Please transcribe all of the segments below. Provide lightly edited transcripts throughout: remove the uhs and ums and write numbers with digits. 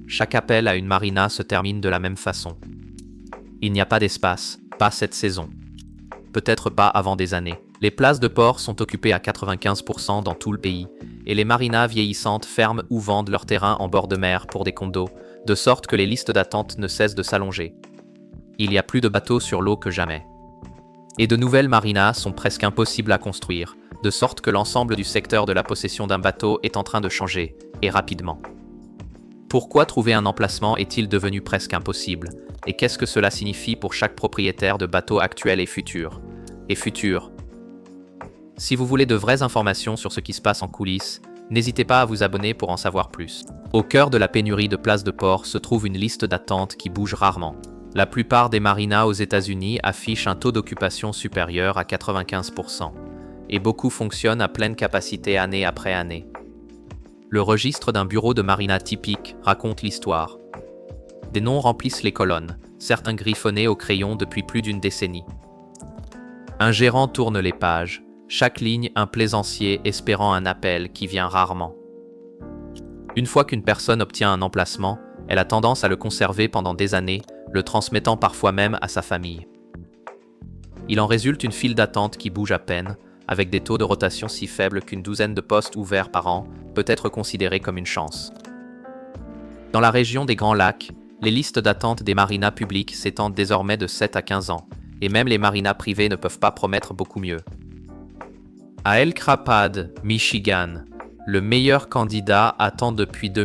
chaque appel à une marina se termine de la même façon. Il n'y a pas d'espace, pas cette saison. Peut-être pas avant des années. Les places de port sont occupées à 95% dans tout le pays, et les marinas vieillissantes ferment ou vendent leur terrain en bord de mer pour des condos, de sorte que les listes d'attente ne cessent de s'allonger. Il y a plus de bateaux sur l'eau que jamais. Et de nouvelles marinas sont presque impossibles à construire, de sorte que l'ensemble du secteur de la possession d'un bateau est en train de changer, et rapidement. Pourquoi trouver un emplacement est-il devenu presque impossible, et qu'est-ce que cela signifie pour chaque propriétaire de bateau actuel et futur? Si vous voulez de vraies informations sur ce qui se passe en coulisses, n'hésitez pas à vous abonner pour en savoir plus. Au cœur de la pénurie de places de port se trouve une liste d'attente qui bouge rarement. La plupart des marinas aux États-Unis affichent un taux d'occupation supérieur à 95%, et beaucoup fonctionnent à pleine capacité année après année. Le registre d'un bureau de marina typique raconte l'histoire. Des noms remplissent les colonnes, certains griffonnés au crayon depuis plus d'une décennie. Un gérant tourne les pages, chaque ligne un plaisancier espérant un appel qui vient rarement. Une fois qu'une personne obtient un emplacement, elle a tendance à le conserver pendant des années, le transmettant parfois même à sa famille. Il en résulte une file d'attente qui bouge à peine, avec des taux de rotation si faibles qu'une douzaine de postes ouverts par an peut être considérée comme une chance. Dans la région des Grands Lacs, les listes d'attente des marinas publiques s'étendent désormais de 7 à 15 ans, et même les marinas privés ne peuvent pas promettre beaucoup mieux. À El Crapaud, Michigan, le meilleur candidat attend depuis 2.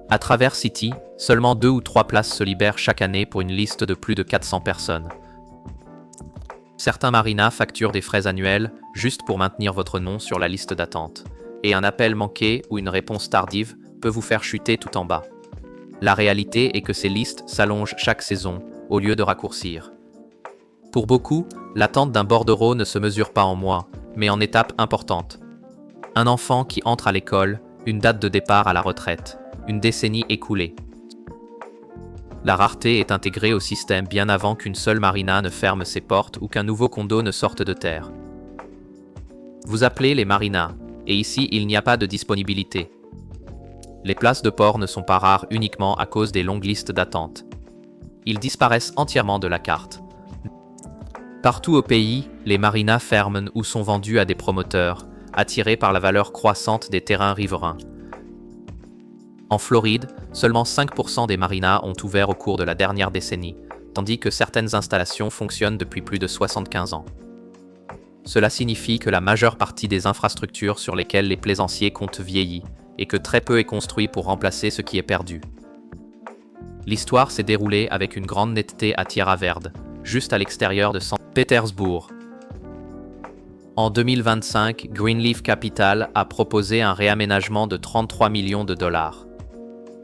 À Traverse City, seulement 2 ou 3 places se libèrent chaque année pour une liste de plus de 400 personnes. Certains marinas facturent des frais annuels juste pour maintenir votre nom sur la liste d'attente, et un appel manqué ou une réponse tardive peut vous faire chuter tout en bas. La réalité est que ces listes s'allongent chaque saison, au lieu de raccourcir. Pour beaucoup, l'attente d'un bordereau ne se mesure pas en mois, mais en étapes importantes. Un enfant qui entre à l'école, une date de départ à la retraite, une décennie écoulée. La rareté est intégrée au système bien avant qu'une seule marina ne ferme ses portes ou qu'un nouveau condo ne sorte de terre. Vous appelez les marinas, et ici il n'y a pas de disponibilité. Les places de port ne sont pas rares uniquement à cause des longues listes d'attente. Ils disparaissent entièrement de la carte. Partout au pays, les marinas ferment ou sont vendus à des promoteurs, attirés par la valeur croissante des terrains riverains. En Floride, seulement 5% des marinas ont ouvert au cours de la dernière décennie, tandis que certaines installations fonctionnent depuis plus de 75 ans. Cela signifie que la majeure partie des infrastructures sur lesquelles les plaisanciers comptent vieillit, et que très peu est construit pour remplacer ce qui est perdu. L'histoire s'est déroulée avec une grande netteté à Tierra Verde, juste à l'extérieur de Saint-Pétersbourg. En 2025, Greenleaf Capital a proposé un réaménagement de 33 millions de dollars.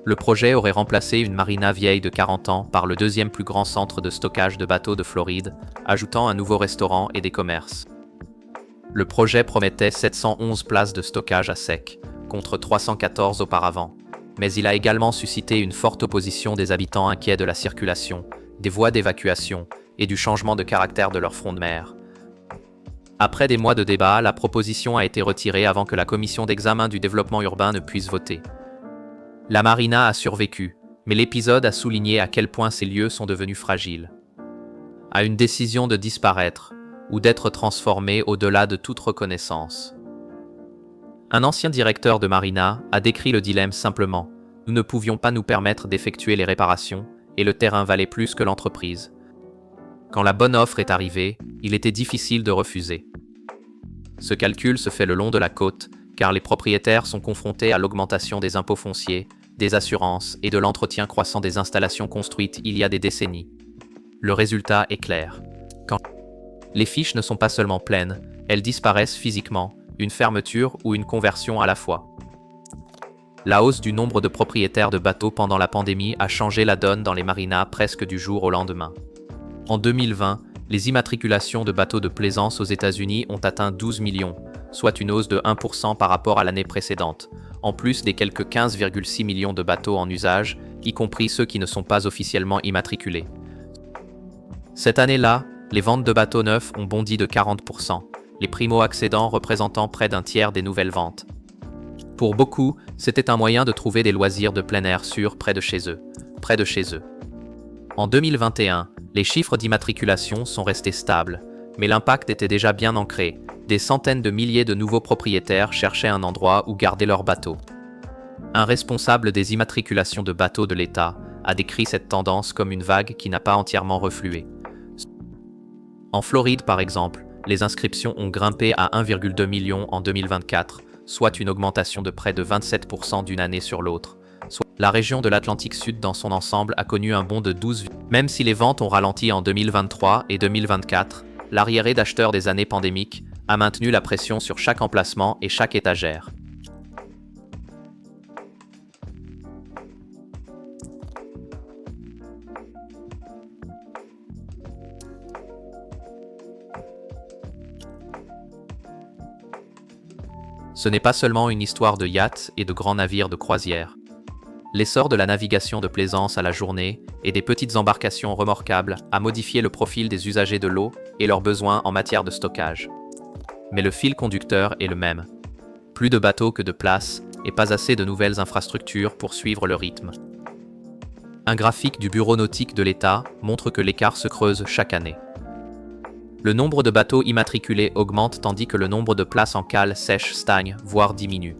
Le projet aurait remplacé une marina vieille de 40 ans par le deuxième plus grand centre de stockage de bateaux de Floride, ajoutant un nouveau restaurant et des commerces. Le projet promettait 711 places de stockage à sec, contre 314 auparavant, mais il a également suscité une forte opposition des habitants inquiets de la circulation, des voies d'évacuation et du changement de caractère de leur front de mer. Après des mois de débat, la proposition a été retirée avant que la commission d'examen du développement urbain ne puisse voter. La marina a survécu, mais l'épisode a souligné à quel point ces lieux sont devenus fragiles. À une décision de disparaître, ou d'être transformés au-delà de toute reconnaissance. Un ancien directeur de marina a décrit le dilemme simplement. Nous ne pouvions pas nous permettre d'effectuer les réparations, et le terrain valait plus que l'entreprise. Quand la bonne offre est arrivée, il était difficile de refuser. Ce calcul se fait le long de la côte, car les propriétaires sont confrontés à l'augmentation des impôts fonciers, des assurances et de l'entretien croissant des installations construites il y a des décennies. Le résultat est clair. Quand les fiches ne sont pas seulement pleines, elles disparaissent physiquement, une fermeture ou une conversion à la fois. La hausse du nombre de propriétaires de bateaux pendant la pandémie a changé la donne dans les marinas presque du jour au lendemain. En 2020, les immatriculations de bateaux de plaisance aux États-Unis ont atteint 12 millions, soit une hausse de 1% par rapport à l'année précédente, en plus des quelques 15,6 millions de bateaux en usage, y compris ceux qui ne sont pas officiellement immatriculés. Cette année-là, les ventes de bateaux neufs ont bondi de 40%, les primo-accédants représentant près d'un tiers des nouvelles ventes. Pour beaucoup, c'était un moyen de trouver des loisirs de plein air sûrs près de chez eux. En 2021, les chiffres d'immatriculation sont restés stables, mais l'impact était déjà bien ancré. Des centaines de milliers de nouveaux propriétaires cherchaient un endroit où garder leurs bateaux. Un responsable des immatriculations de bateaux de l'État a décrit cette tendance comme une vague qui n'a pas entièrement reflué. En Floride, par exemple, les inscriptions ont grimpé à 1,2 million en 2024, soit une augmentation de près de 27% d'une année sur l'autre. La région de l'Atlantique Sud dans son ensemble a connu un bond de 12. Même si les ventes ont ralenti en 2023 et 2024, l'arriéré d'acheteurs des années pandémiques a maintenu la pression sur chaque emplacement et chaque étagère. Ce n'est pas seulement une histoire de yachts et de grands navires de croisière. L'essor de la navigation de plaisance à la journée et des petites embarcations remorquables a modifié le profil des usagers de l'eau et leurs besoins en matière de stockage. Mais le fil conducteur est le même. Plus de bateaux que de places et pas assez de nouvelles infrastructures pour suivre le rythme. Un graphique du Bureau nautique de l'État montre que l'écart se creuse chaque année. Le nombre de bateaux immatriculés augmente tandis que le nombre de places en cale sèche stagne, voire diminue.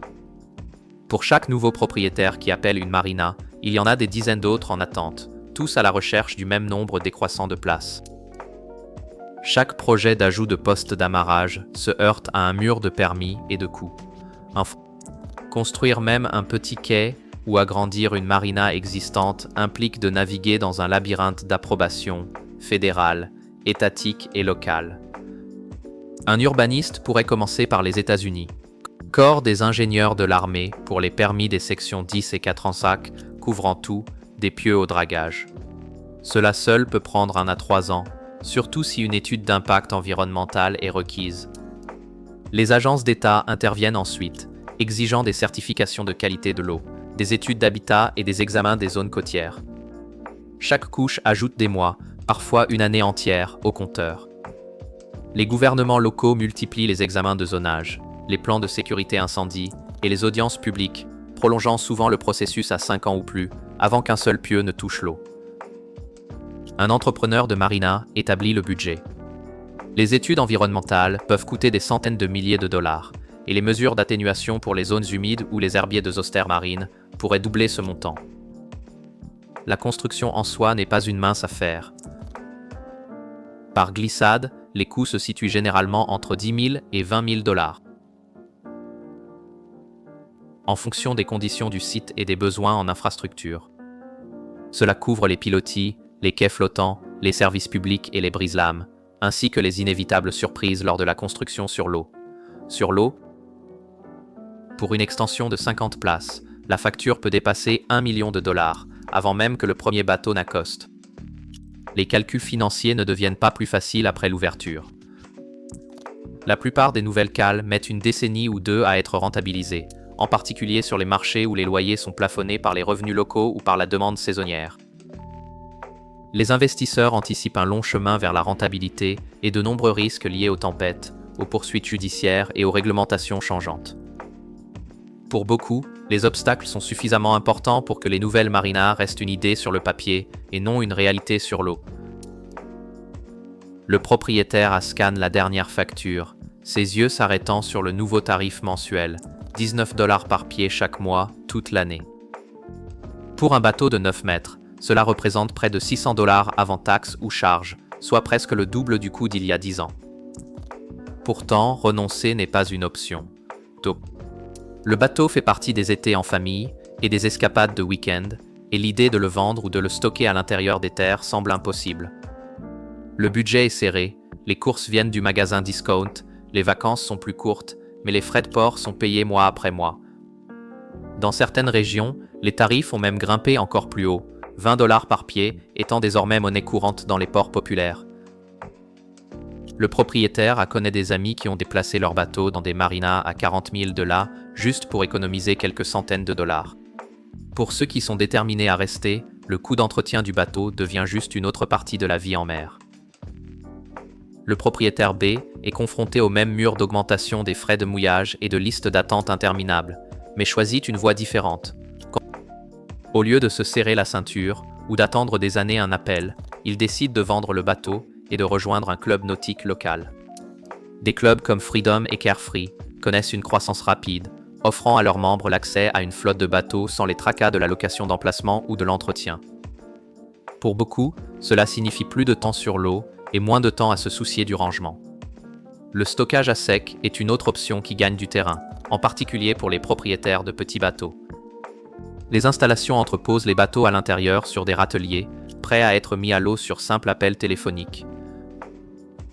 Pour chaque nouveau propriétaire qui appelle une marina, il y en a des dizaines d'autres en attente, tous à la recherche du même nombre décroissant de places. Chaque projet d'ajout de postes d'amarrage se heurte à un mur de permis et de coûts. Construire même un petit quai ou agrandir une marina existante implique de naviguer dans un labyrinthe d'approbation fédérale, étatique et locale. Un urbaniste pourrait commencer par les États-Unis. Corps des ingénieurs de l'armée pour les permis des sections 10 et 4 en sac, couvrant tout, des pieux au dragage. Cela seul peut prendre 1 à 3 ans, surtout si une étude d'impact environnemental est requise. Les agences d'État interviennent ensuite, exigeant des certifications de qualité de l'eau, des études d'habitat et des examens des zones côtières. Chaque couche ajoute des mois, parfois une année entière, au compteur. Les gouvernements locaux multiplient les examens de zonage, les plans de sécurité incendie et les audiences publiques, prolongeant souvent le processus à 5 ans ou plus, avant qu'un seul pieu ne touche l'eau. Un entrepreneur de marina établit le budget. Les études environnementales peuvent coûter des centaines de milliers de dollars, et les mesures d'atténuation pour les zones humides ou les herbiers de zoster marine pourraient doubler ce montant. La construction en soi n'est pas une mince affaire. Par glissade, les coûts se situent généralement entre 10 000 et 20 000 dollars. En fonction des conditions du site et des besoins en infrastructure. Cela couvre les pilotis, les quais flottants, les services publics et les brise-lames, ainsi que les inévitables surprises lors de la construction sur l'eau. Sur l'eau, pour une extension de 50 places, la facture peut dépasser 1 million de dollars, avant même que le premier bateau n'accoste. Les calculs financiers ne deviennent pas plus faciles après l'ouverture. La plupart des nouvelles cales mettent 1 décennie ou 2 à être rentabilisées, en particulier sur les marchés où les loyers sont plafonnés par les revenus locaux ou par la demande saisonnière. Les investisseurs anticipent un long chemin vers la rentabilité et de nombreux risques liés aux tempêtes, aux poursuites judiciaires et aux réglementations changeantes. Pour beaucoup, les obstacles sont suffisamment importants pour que les nouvelles marinas restent une idée sur le papier et non une réalité sur l'eau. Le propriétaire scanne la dernière facture, ses yeux s'arrêtant sur le nouveau tarif mensuel, 19 $ par pied chaque mois, toute l'année. Pour un bateau de 9 mètres, cela représente près de 600 $ avant taxes ou charges, soit presque le double du coût d'il y a 10 ans. Pourtant, renoncer n'est pas une option. Le bateau fait partie des étés en famille et des escapades de week-end, et l'idée de le vendre ou de le stocker à l'intérieur des terres semble impossible. Le budget est serré, les courses viennent du magasin discount, les vacances sont plus courtes, mais les frais de port sont payés mois après mois. Dans certaines régions, les tarifs ont même grimpé encore plus haut, 20 $ par pied étant désormais monnaie courante dans les ports populaires. Le propriétaire connaît des amis qui ont déplacé leur bateau dans des marinas à 40 000 $ juste pour économiser quelques centaines de dollars. Pour ceux qui sont déterminés à rester, le coût d'entretien du bateau devient juste une autre partie de la vie en mer. Le propriétaire B est confronté au même mur d'augmentation des frais de mouillage et de listes d'attente interminables, mais choisit une voie différente. Au lieu de se serrer la ceinture ou d'attendre des années un appel, il décide de vendre le bateau et de rejoindre un club nautique local. Des clubs comme Freedom et Carefree connaissent une croissance rapide, offrant à leurs membres l'accès à une flotte de bateaux sans les tracas de la location d'emplacement ou de l'entretien. Pour beaucoup, cela signifie plus de temps sur l'eau et moins de temps à se soucier du rangement. Le stockage à sec est une autre option qui gagne du terrain, en particulier pour les propriétaires de petits bateaux. Les installations entreposent les bateaux à l'intérieur sur des râteliers, prêts à être mis à l'eau sur simple appel téléphonique.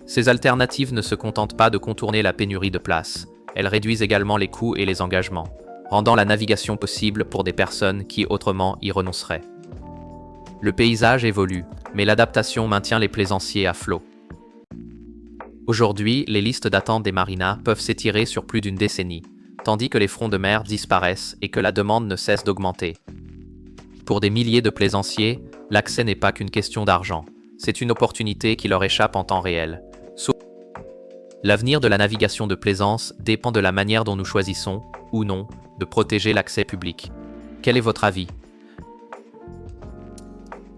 Ces alternatives ne se contentent pas de contourner la pénurie de place, elles réduisent également les coûts et les engagements, rendant la navigation possible pour des personnes qui autrement y renonceraient. Le paysage évolue, mais l'adaptation maintient les plaisanciers à flot. Aujourd'hui, les listes d'attente des marinas peuvent s'étirer sur plus d'une décennie, tandis que les fronts de mer disparaissent et que la demande ne cesse d'augmenter. Pour des milliers de plaisanciers, l'accès n'est pas qu'une question d'argent, c'est une opportunité qui leur échappe en temps réel. L'avenir de la navigation de plaisance dépend de la manière dont nous choisissons, ou non, de protéger l'accès public. Quel est votre avis ?